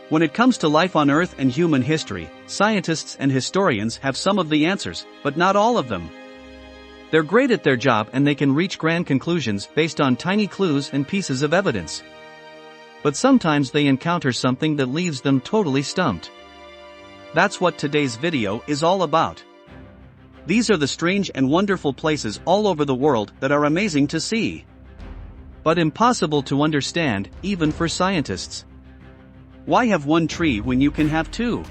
When it comes to life on Earth and human history, scientists and historians have some of the answers, but not all of them. They're great at their job and they can reach grand conclusions based on tiny clues and pieces of evidence. But sometimes they encounter something that leaves them totally stumped. That's what today's video is all about. These are the strange and wonderful places all over the world that are amazing to see, but impossible to understand, even for scientists. Why have one tree when you can have two?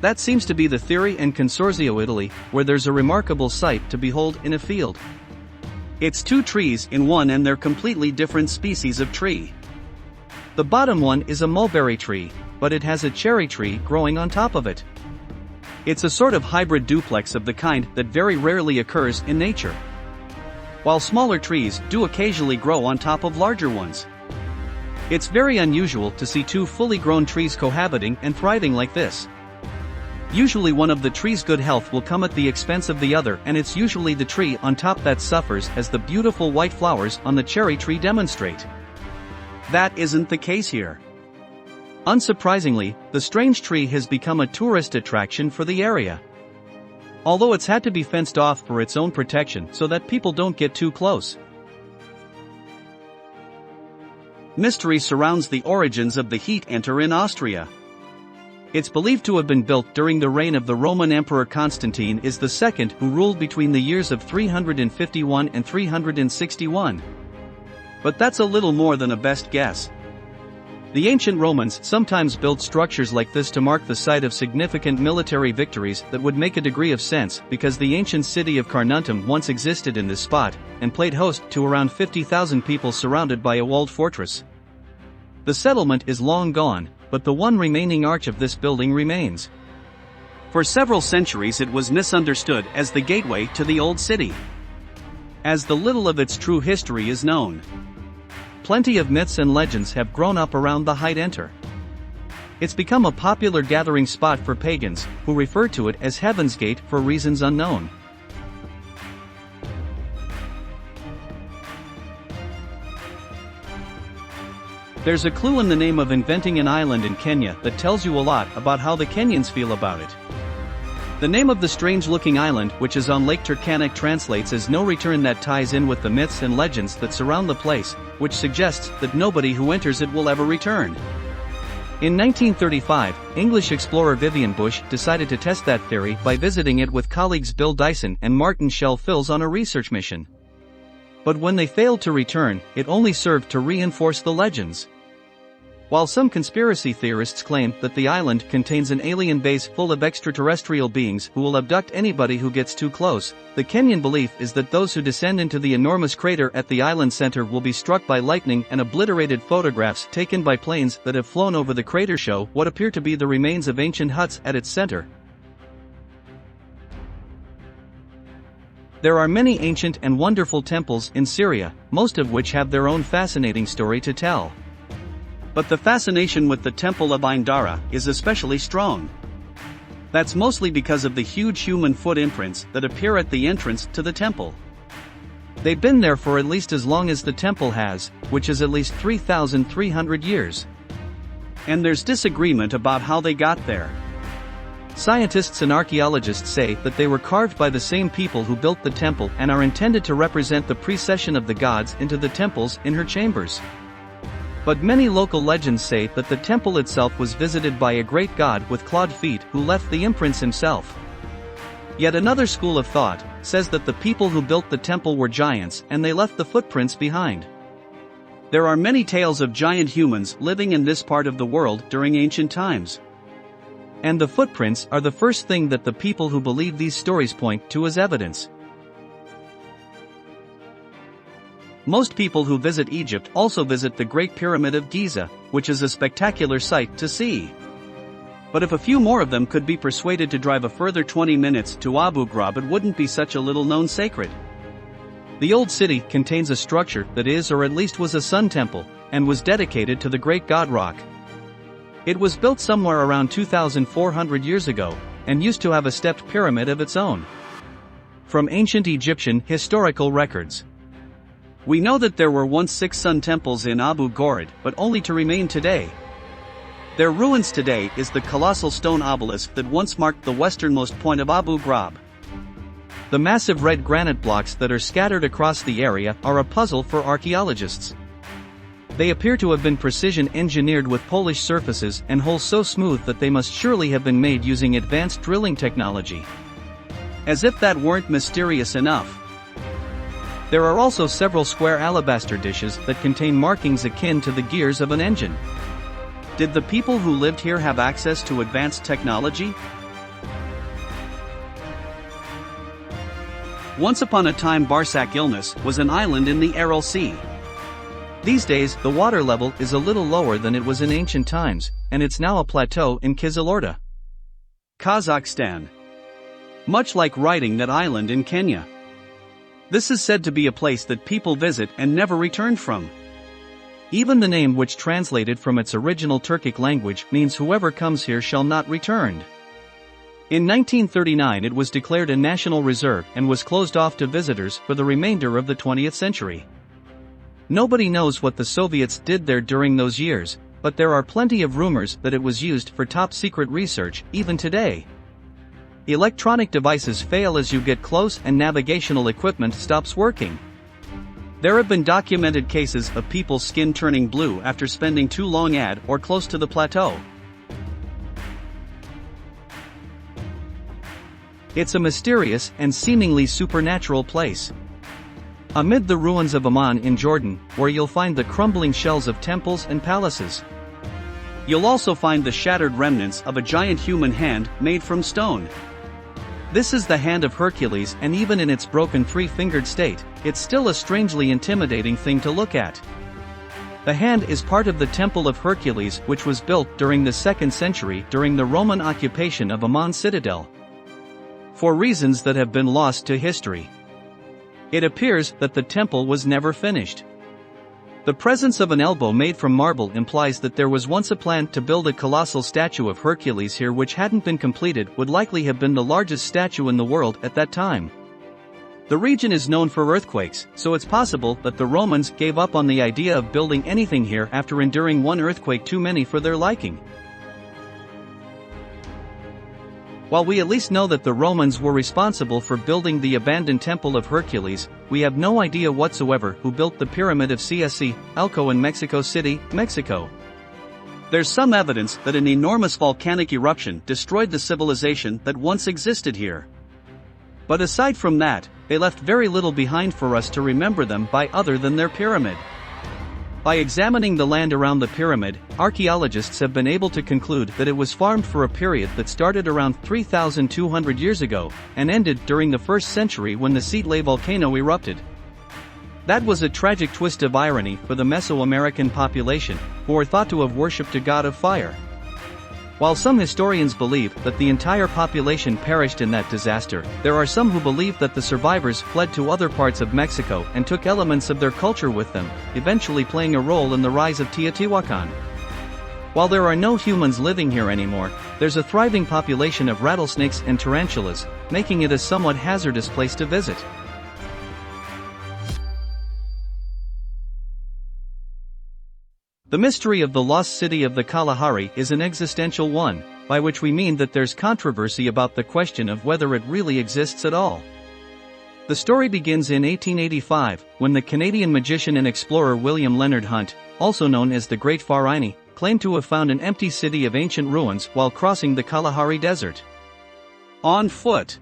That seems to be the theory in Consorzio, Italy, where there's a remarkable sight to behold in a field. It's two trees in one and they're completely different species of tree. The bottom one is a mulberry tree, but it has a cherry tree growing on top of it. It's a sort of hybrid duplex of the kind that very rarely occurs in nature. While smaller trees do occasionally grow on top of larger ones. It's very unusual to see two fully grown trees cohabiting and thriving like this. Usually one of the tree's good health will come at the expense of the other, and it's usually the tree on top that suffers, as the beautiful white flowers on the cherry tree demonstrate. That isn't the case here. Unsurprisingly, the strange tree has become a tourist attraction for the area. Although it's had to be fenced off for its own protection so that people don't get too close. Mystery surrounds the origins of the heat enter in Austria. It's believed to have been built during the reign of the Roman Emperor Constantine is II, who ruled between the years of 351 and 361. But that's a little more than a best guess. The ancient Romans sometimes built structures like this to mark the site of significant military victories that would make a degree of sense, because the ancient city of Carnuntum once existed in this spot, and played host to around 50,000 people surrounded by a walled fortress. The settlement is long gone, but the one remaining arch of this building remains. For several centuries it was misunderstood as the gateway to the old city, as the little of its true history is known. Plenty of myths and legends have grown up around the height enter. It's become a popular gathering spot for pagans, who refer to it as Heaven's Gate for reasons unknown. There's a clue in the name of inventing an island in Kenya that tells you a lot about how the Kenyans feel about it. The name of the strange-looking island, which is on Lake Turkana, translates as no return. That ties in with the myths and legends that surround the place, which suggests that nobody who enters it will ever return. In 1935, English explorer Vivian Bush decided to test that theory by visiting it with colleagues Bill Dyson and Martin Shell-Fills on a research mission. But when they failed to return, it only served to reinforce the legends. While some conspiracy theorists claim that the island contains an alien base full of extraterrestrial beings who will abduct anybody who gets too close, the Kenyan belief is that those who descend into the enormous crater at the island center will be struck by lightning, and obliterated photographs taken by planes that have flown over the crater show what appear to be the remains of ancient huts at its center. There are many ancient and wonderful temples in Syria, most of which have their own fascinating story to tell. But the fascination with the Temple of Indara is especially strong. That's mostly because of the huge human foot imprints that appear at the entrance to the temple. They've been there for at least as long as the temple has, which is at least 3,300 years. And there's disagreement about how they got there. Scientists and archaeologists say that they were carved by the same people who built the temple and are intended to represent the precession of the gods into the temple's inner chambers. But many local legends say that the temple itself was visited by a great god with clawed feet who left the imprints himself. Yet another school of thought says that the people who built the temple were giants and they left the footprints behind. There are many tales of giant humans living in this part of the world during ancient times. And the footprints are the first thing that the people who believe these stories point to as evidence. Most people who visit Egypt also visit the Great Pyramid of Giza, which is a spectacular sight to see. But if a few more of them could be persuaded to drive a further 20 minutes to Abu Ghraib, it wouldn't be such a little-known sacred. The old city contains a structure that is, or at least was, a sun temple, and was dedicated to the great god Rock. It was built somewhere around 2,400 years ago, and used to have a stepped pyramid of its own. From ancient Egyptian historical records, we know that there were once 6 sun temples in Abu Ghraib, but only to remain today. Their ruins today is the colossal stone obelisk that once marked the westernmost point of Abu Ghraib. The massive red granite blocks that are scattered across the area are a puzzle for archaeologists. They appear to have been precision engineered with polished surfaces and holes so smooth that they must surely have been made using advanced drilling technology. As if that weren't mysterious enough. There are also several square alabaster dishes that contain markings akin to the gears of an engine. Did the people who lived here have access to advanced technology? Once upon a time, Barsak Illness was an island in the Aral Sea. These days, the water level is a little lower than it was in ancient times, and it's now a plateau in Kizilorda, Kazakhstan. Much like riding that island in Kenya. This is said to be a place that people visit and never return from. Even the name, which translated from its original Turkic language, means whoever comes here shall not return. In 1939 it was declared a national reserve and was closed off to visitors for the remainder of the 20th century. Nobody knows what the Soviets did there during those years, but there are plenty of rumors that it was used for top-secret research, even today. Electronic devices fail as you get close and navigational equipment stops working. There have been documented cases of people's skin turning blue after spending too long at or close to the plateau. It's a mysterious and seemingly supernatural place. Amid the ruins of Amman in Jordan, where you'll find the crumbling shells of temples and palaces. You'll also find the shattered remnants of a giant human hand made from stone. This is the hand of Hercules, and even in its broken three-fingered state, it's still a strangely intimidating thing to look at. The hand is part of the Temple of Hercules, which was built during the 2nd century during the Roman occupation of Amman citadel. For reasons that have been lost to history. It appears that the temple was never finished. The presence of an elbow made from marble implies that there was once a plan to build a colossal statue of Hercules here which hadn't been completed, would likely have been the largest statue in the world at that time. The region is known for earthquakes, so it's possible that the Romans gave up on the idea of building anything here after enduring one earthquake too many for their liking. While we at least know that the Romans were responsible for building the abandoned Temple of Hercules, we have no idea whatsoever who built the Pyramid of CSC, Alco in Mexico City, Mexico. There's some evidence that an enormous volcanic eruption destroyed the civilization that once existed here. But aside from that, they left very little behind for us to remember them by other than their pyramid. By examining the land around the pyramid, archaeologists have been able to conclude that it was farmed for a period that started around 3,200 years ago, and ended during the 1st century when the Seatley volcano erupted. That was a tragic twist of irony for the Mesoamerican population, who are thought to have worshipped a god of fire. While some historians believe that the entire population perished in that disaster, there are some who believe that the survivors fled to other parts of Mexico and took elements of their culture with them, eventually playing a role in the rise of Teotihuacan. While there are no humans living here anymore, there's a thriving population of rattlesnakes and tarantulas, making it a somewhat hazardous place to visit. The mystery of the lost city of the Kalahari is an existential one, by which we mean that there's controversy about the question of whether it really exists at all. The story begins in 1885, when the Canadian magician and explorer William Leonard Hunt, also known as the Great Farini, claimed to have found an empty city of ancient ruins while crossing the Kalahari Desert. On foot.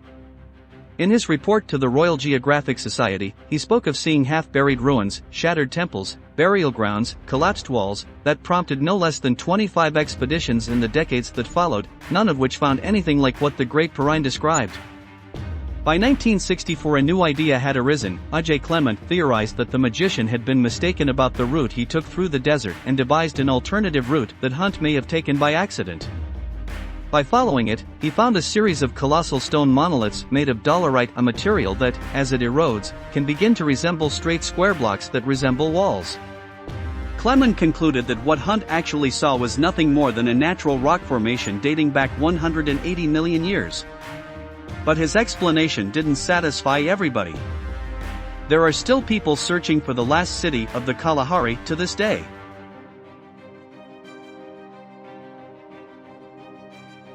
In his report to the Royal Geographic Society, he spoke of seeing half-buried ruins, shattered temples, burial grounds, collapsed walls, that prompted no less than 25 expeditions in the decades that followed, none of which found anything like what the Great Farini described. By 1964 a new idea had arisen. Ajay Clement theorized that the magician had been mistaken about the route he took through the desert and devised an alternative route that Hunt may have taken by accident. By following it, he found a series of colossal stone monoliths made of dolerite, a material that, as it erodes, can begin to resemble straight square blocks that resemble walls. Clement concluded that what Hunt actually saw was nothing more than a natural rock formation dating back 180 million years. But his explanation didn't satisfy everybody. There are still people searching for the last city of the Kalahari to this day.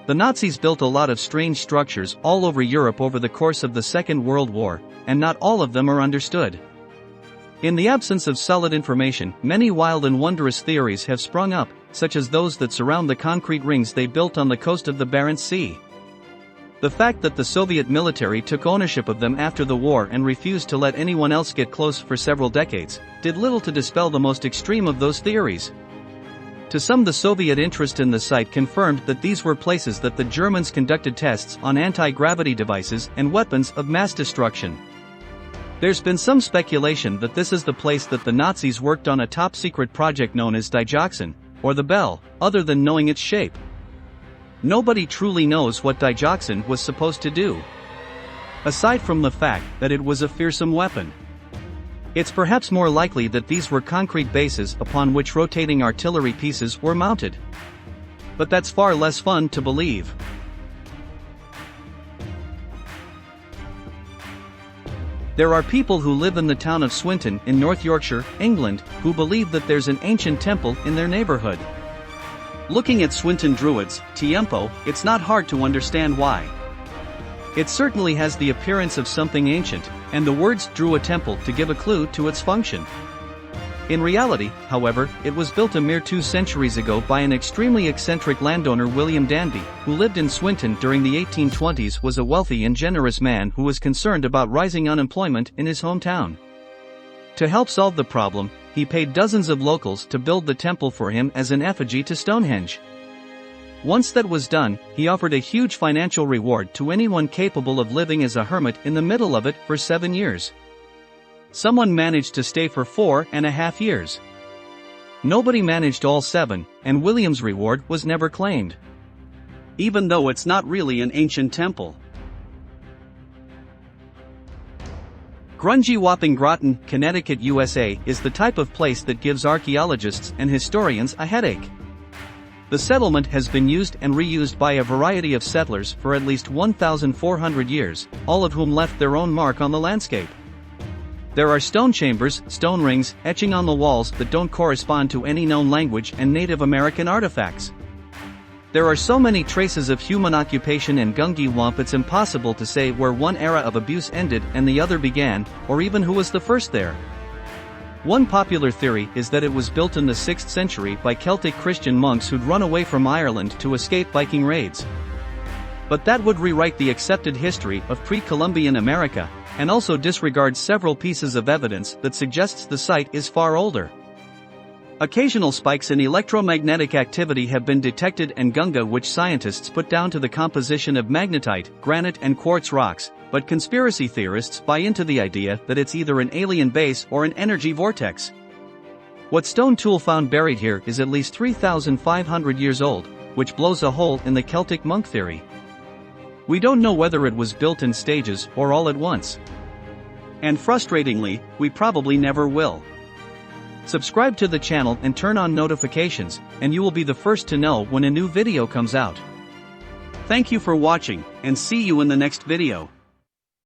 The Nazis built a lot of strange structures all over Europe over the course of the Second World War, and not all of them are understood. In the absence of solid information, many wild and wondrous theories have sprung up, such as those that surround the concrete rings they built on the coast of the Barents Sea. The fact that the Soviet military took ownership of them after the war and refused to let anyone else get close for several decades, did little to dispel the most extreme of those theories. To some, the Soviet interest in the site confirmed that these were places that the Germans conducted tests on anti-gravity devices and weapons of mass destruction. There's been some speculation that this is the place that the Nazis worked on a top-secret project known as Digoxin, or the Bell, other than knowing its shape. Nobody truly knows what digoxin was supposed to do, aside from the fact that it was a fearsome weapon. It's perhaps more likely that these were concrete bases upon which rotating artillery pieces were mounted. But that's far less fun to believe. There are people who live in the town of Swinton in North Yorkshire, England, who believe that there's an ancient temple in their neighborhood. Looking at Swinton Druids, Tiempo, it's not hard to understand why. It certainly has the appearance of something ancient, and the words drew a temple to give a clue to its function. In reality, however, it was built a mere 2 centuries ago by an extremely eccentric landowner William Danby, who lived in Swinton during the 1820s, was a wealthy and generous man who was concerned about rising unemployment in his hometown. To help solve the problem, he paid dozens of locals to build the temple for him as an effigy to Stonehenge. Once that was done, he offered a huge financial reward to anyone capable of living as a hermit in the middle of it for 7 years. Someone managed to stay for 4.5 years. Nobody managed all 7, and William's reward was never claimed. Even though it's not really an ancient temple. Grungy Wapping Groton, Connecticut, USA, is the type of place that gives archaeologists and historians a headache. The settlement has been used and reused by a variety of settlers for at least 1,400 years, all of whom left their own mark on the landscape. There are stone chambers, stone rings, etching on the walls that don't correspond to any known language, and Native American artifacts. There are so many traces of human occupation in Gungy Wump it's impossible to say where one era of abuse ended and the other began, or even who was the first there. One popular theory is that it was built in the 6th century by Celtic Christian monks who'd run away from Ireland to escape Viking raids. But that would rewrite the accepted history of pre-Columbian America, and also disregard several pieces of evidence that suggests the site is far older. Occasional spikes in electromagnetic activity have been detected in Gunga, which scientists put down to the composition of magnetite, granite and quartz rocks, but conspiracy theorists buy into the idea that it's either an alien base or an energy vortex. What stone tool found buried here is at least 3,500 years old, which blows a hole in the Celtic monk theory. We don't know whether it was built in stages or all at once. And frustratingly, we probably never will. Subscribe to the channel and turn on notifications, and you will be the first to know when a new video comes out. Thank you for watching, and see you in the next video.